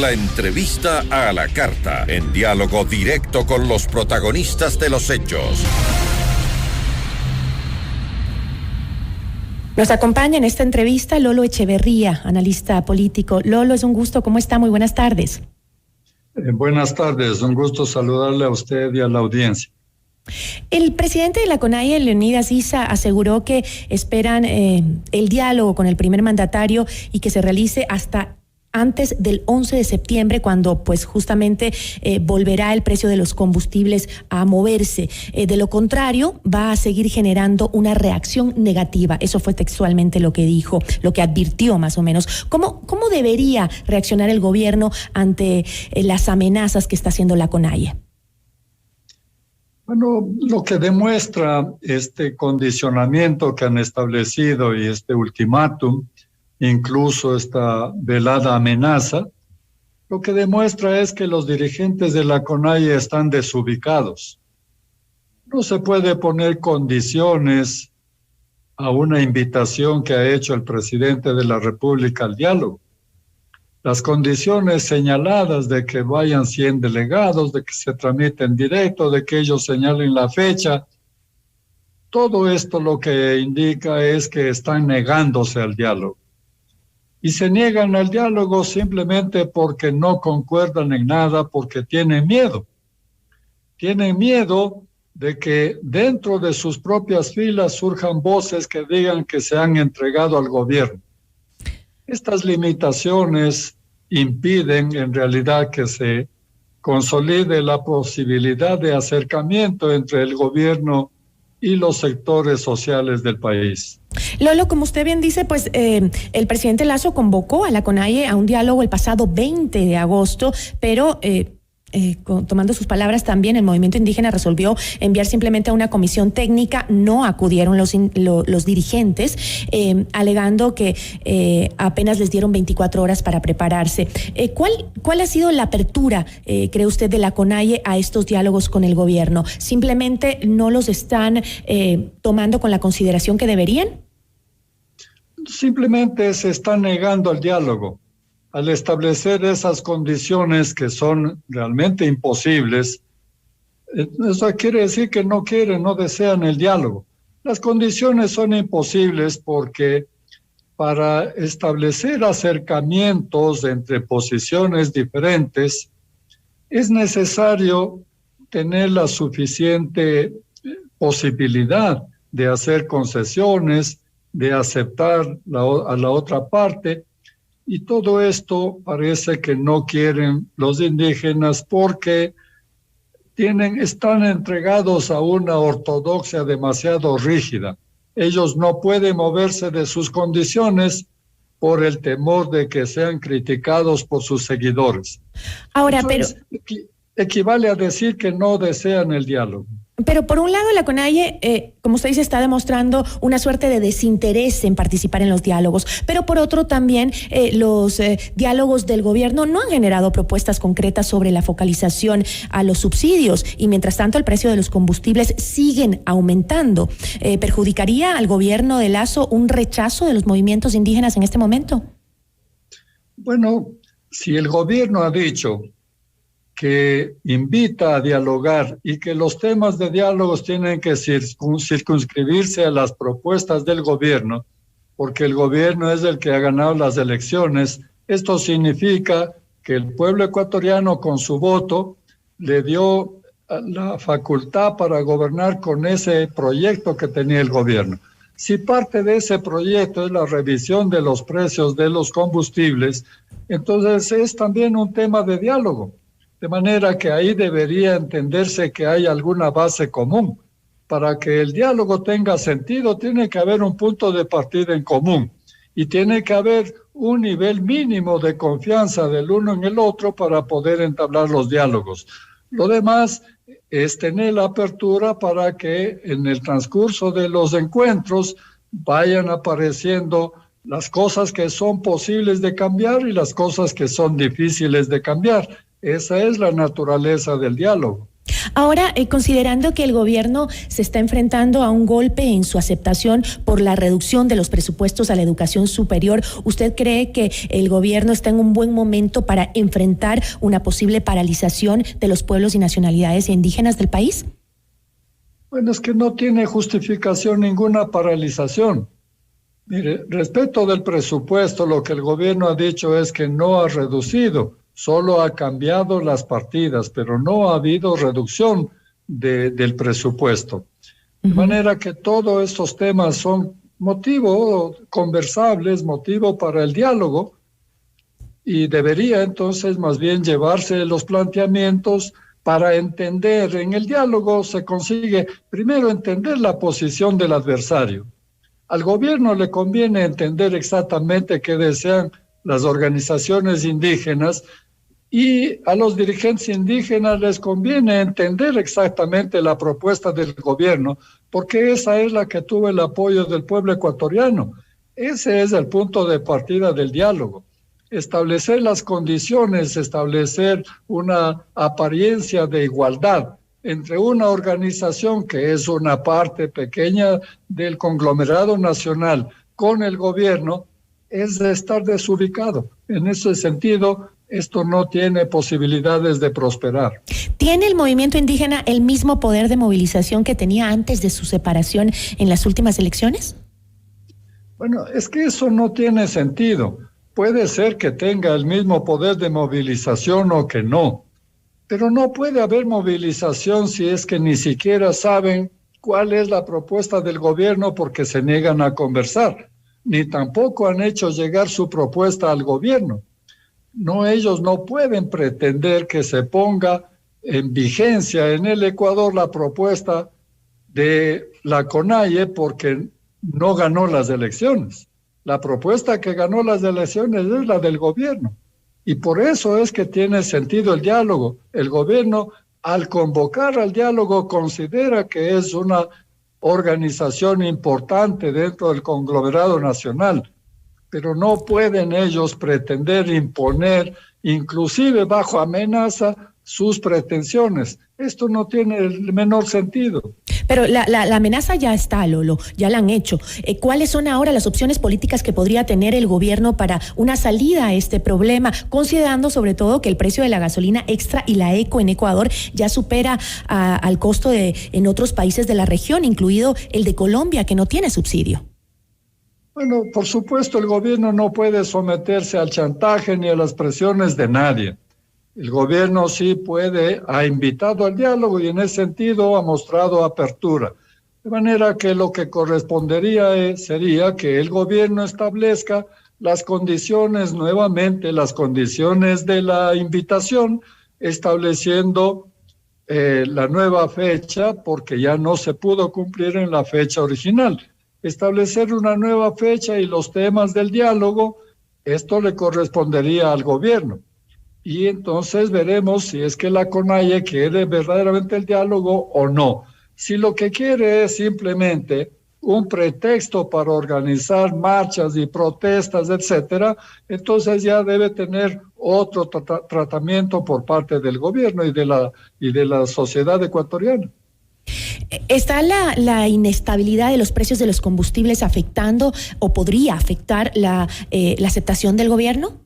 La entrevista a la carta, en diálogo directo con los protagonistas de los hechos. Nos acompaña en esta entrevista Lolo Echeverría, analista político. Lolo, es un gusto. ¿Cómo está? Muy buenas tardes. Buenas tardes. Un gusto saludarle a usted y a la audiencia. El presidente de la CONAIE, Leonidas Issa, aseguró que esperan el diálogo con el primer mandatario y que se realice hasta antes del 11 de septiembre, cuando pues justamente volverá el precio de los combustibles a moverse. De lo contrario, va a seguir generando una reacción negativa. Eso fue textualmente lo que dijo, lo que advirtió más o menos. ¿Cómo debería reaccionar el gobierno ante las amenazas que está haciendo la CONAIE? Bueno, lo que demuestra este condicionamiento que han establecido y este ultimátum, incluso esta velada amenaza, lo que demuestra es que los dirigentes de la CONAIE están desubicados. No se puede poner condiciones a una invitación que ha hecho el presidente de la República al diálogo. Las condiciones señaladas de que vayan 100 delegados, de que se tramiten directo, de que ellos señalen la fecha, todo esto lo que indica es que están negándose al diálogo. Y se niegan al diálogo simplemente porque no concuerdan en nada, porque tienen miedo. Tienen miedo de que dentro de sus propias filas surjan voces que digan que se han entregado al gobierno. Estas limitaciones impiden en realidad que se consolide la posibilidad de acercamiento entre el gobierno y los sectores sociales del país. Lolo, como usted bien dice, pues el presidente Lasso convocó a la CONAIE a un diálogo el pasado 20 de agosto, pero tomando sus palabras también, el movimiento indígena resolvió enviar simplemente a una comisión técnica. No acudieron los dirigentes, alegando que apenas les dieron 24 horas para prepararse. ¿Cuál ha sido la apertura, cree usted, de la CONAIE a estos diálogos con el gobierno? ¿Simplemente no los están tomando con la consideración que deberían? Simplemente se están negando al diálogo. Al establecer esas condiciones que son realmente imposibles, eso quiere decir que no quieren, no desean el diálogo. Las condiciones son imposibles porque para establecer acercamientos entre posiciones diferentes es necesario tener la suficiente posibilidad de hacer concesiones, de aceptar a la otra parte. Y todo esto parece que no quieren los indígenas porque están entregados a una ortodoxia demasiado rígida. Ellos no pueden moverse de sus condiciones por el temor de que sean criticados por sus seguidores. Ahora, entonces, equivale a decir que no desean el diálogo. Pero por un lado la CONAIE, como usted dice, está demostrando una suerte de desinterés en participar en los diálogos, pero por otro también los diálogos del gobierno no han generado propuestas concretas sobre la focalización a los subsidios, y mientras tanto el precio de los combustibles siguen aumentando. ¿Perjudicaría al gobierno de Lasso un rechazo de los movimientos indígenas en este momento? Bueno, si el gobierno ha dicho que invita a dialogar y que los temas de diálogos tienen que circunscribirse a las propuestas del gobierno, porque el gobierno es el que ha ganado las elecciones, esto significa que el pueblo ecuatoriano con su voto le dio la facultad para gobernar con ese proyecto que tenía el gobierno. Si parte de ese proyecto es la revisión de los precios de los combustibles, entonces es también un tema de diálogo. De manera que ahí debería entenderse que hay alguna base común. Para que el diálogo tenga sentido, tiene que haber un punto de partida en común y tiene que haber un nivel mínimo de confianza del uno en el otro para poder entablar los diálogos. Lo demás es tener la apertura para que en el transcurso de los encuentros vayan apareciendo las cosas que son posibles de cambiar y las cosas que son difíciles de cambiar. Esa es la naturaleza del diálogo. Ahora, considerando que el gobierno se está enfrentando a un golpe en su aceptación por la reducción de los presupuestos a la educación superior, ¿usted cree que el gobierno está en un buen momento para enfrentar una posible paralización de los pueblos y nacionalidades indígenas del país? Bueno, es que no tiene justificación ninguna paralización. Mire, respecto del presupuesto, lo que el gobierno ha dicho es que no ha reducido, solo ha cambiado las partidas, pero no ha habido reducción del presupuesto. De manera que todos estos temas son motivo conversables, motivo para el diálogo, y debería entonces más bien llevarse los planteamientos para entender. En el diálogo se consigue primero entender la posición del adversario. Al gobierno le conviene entender exactamente qué desean las organizaciones indígenas, y a los dirigentes indígenas les conviene entender exactamente la propuesta del gobierno, porque esa es la que tuvo el apoyo del pueblo ecuatoriano. Ese es el punto de partida del diálogo. Establecer las condiciones, establecer una apariencia de igualdad entre una organización que es una parte pequeña del conglomerado nacional con el gobierno, es de estar desubicado. En ese sentido, esto no tiene posibilidades de prosperar. ¿Tiene el movimiento indígena el mismo poder de movilización que tenía antes de su separación en las últimas elecciones? Bueno, es que eso no tiene sentido. Puede ser que tenga el mismo poder de movilización o que no, pero no puede haber movilización si es que ni siquiera saben cuál es la propuesta del gobierno, porque se niegan a conversar, ni tampoco han hecho llegar su propuesta al gobierno. No, ellos no pueden pretender que se ponga en vigencia en el Ecuador la propuesta de la CONAIE porque no ganó las elecciones. La propuesta que ganó las elecciones es la del gobierno. Y por eso es que tiene sentido el diálogo. El gobierno, al convocar al diálogo, considera que es una organización importante dentro del conglomerado nacional, pero no pueden ellos pretender imponer, inclusive bajo amenaza, sus pretensiones. Esto no tiene el menor sentido. Pero la amenaza ya está, Lolo, ya la han hecho. ¿Cuáles son ahora las opciones políticas que podría tener el gobierno para una salida a este problema, considerando sobre todo que el precio de la gasolina extra y la eco en Ecuador ya supera al costo en otros países de la región, incluido el de Colombia, que no tiene subsidio? Bueno, por supuesto, el gobierno no puede someterse al chantaje ni a las presiones de nadie. El gobierno sí ha invitado al diálogo y en ese sentido ha mostrado apertura. De manera que lo que correspondería sería que el gobierno establezca las condiciones, nuevamente las condiciones de la invitación, estableciendo la nueva fecha, porque ya no se pudo cumplir en la fecha original. Establecer una nueva fecha y los temas del diálogo, esto le correspondería al gobierno. Y entonces veremos si es que la CONAIE quiere verdaderamente el diálogo o no. Si lo que quiere es simplemente un pretexto para organizar marchas y protestas, etcétera, entonces ya debe tener otro tratamiento por parte del gobierno y de la sociedad ecuatoriana. ¿Está la inestabilidad de los precios de los combustibles afectando o podría afectar la aceptación del gobierno?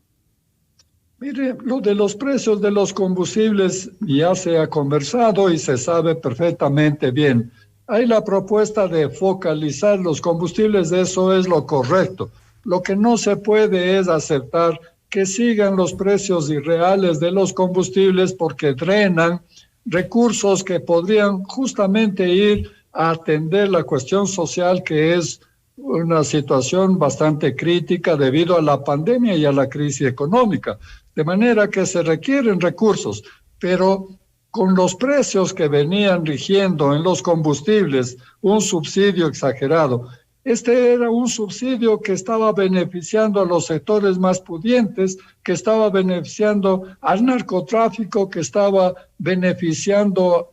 Mire, lo de los precios de los combustibles ya se ha conversado y se sabe perfectamente bien. Hay la propuesta de focalizar los combustibles, eso es lo correcto. Lo que no se puede es aceptar que sigan los precios irreales de los combustibles porque drenan recursos que podrían justamente ir a atender la cuestión social, que es una situación bastante crítica debido a la pandemia y a la crisis económica. De manera que se requieren recursos, pero con los precios que venían rigiendo en los combustibles, un subsidio exagerado. Este era un subsidio que estaba beneficiando a los sectores más pudientes, que estaba beneficiando al narcotráfico, que estaba beneficiando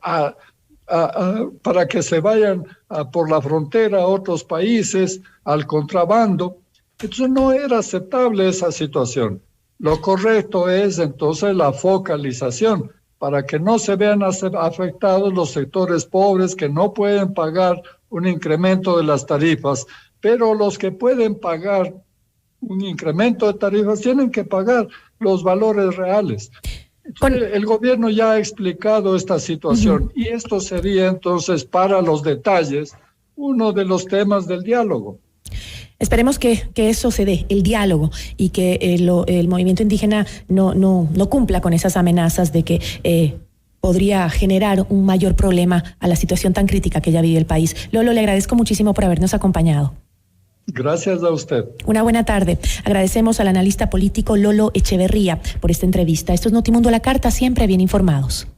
para que se vayan por la frontera a otros países, al contrabando. Entonces no era aceptable esa situación. Lo correcto es entonces la focalización para que no se vean afectados los sectores pobres que no pueden pagar un incremento de las tarifas, pero los que pueden pagar un incremento de tarifas tienen que pagar los valores reales. Entonces, el gobierno ya ha explicado esta situación y esto sería entonces para los detalles uno de los temas del diálogo. Esperemos que eso se dé, el diálogo, y que el movimiento indígena no cumpla con esas amenazas de que podría generar un mayor problema a la situación tan crítica que ya vive el país. Lolo, le agradezco muchísimo por habernos acompañado. Gracias a usted. Una buena tarde. Agradecemos al analista político Lolo Echeverría por esta entrevista. Esto es Notimundo a la Carta, siempre bien informados.